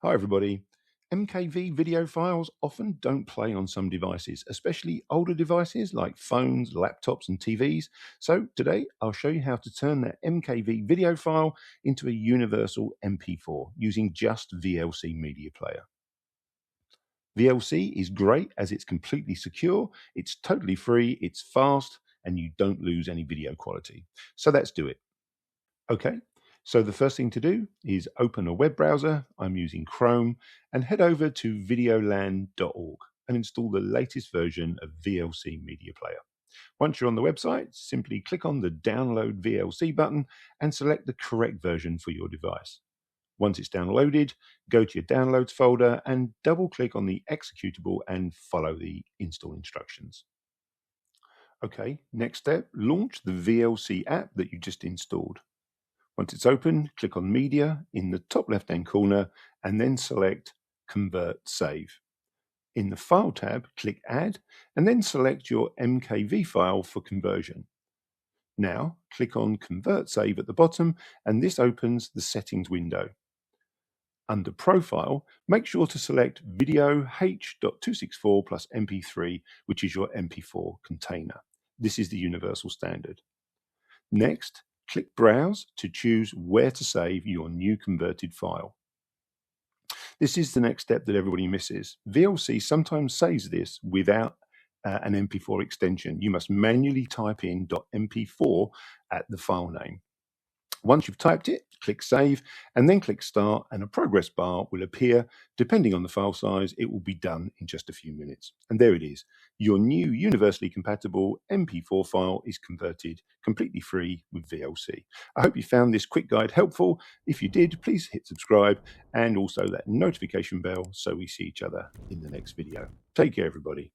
Hi everybody. MKV video files often don't play on some devices, especially older devices like phones, laptops and TVs. So today I'll show you how to turn that MKV video file into a universal MP4 using just VLC Media Player. VLC is great as it's completely secure, it's totally free, it's fast, and you don't lose any video quality. So let's do it. Okay, so the first thing to do is open a web browser. I'm using Chrome, and head over to videoland.org and install the latest version of VLC Media Player. Once you're on the website, simply click on the Download VLC button and select the correct version for your device. Once it's downloaded, go to your Downloads folder and double-click on the executable and follow the install instructions. Okay, next step, launch the VLC app that you just installed. Once it's open, click on Media in the top left-hand corner and then select Convert Save. In the File tab, click Add and then select your MKV file for conversion. Now, click on Convert Save at the bottom and this opens the Settings window. Under Profile, make sure to select Video H.264 plus MP3, which is your MP4 container. This is the universal standard. Next, click Browse to choose where to save your new converted file. This is the next step that everybody misses. VLC sometimes saves this without an MP4 extension. You must manually type in .mp4 at the file name. Once you've typed it, click Save and then click Start and a progress bar will appear. Depending on the file size, it will be done in just a few minutes. And there it is. Your new universally compatible MP4 file is converted completely free with VLC. I hope you found this quick guide helpful. If you did, please hit subscribe and also that notification bell so we see each other in the next video. Take care, everybody.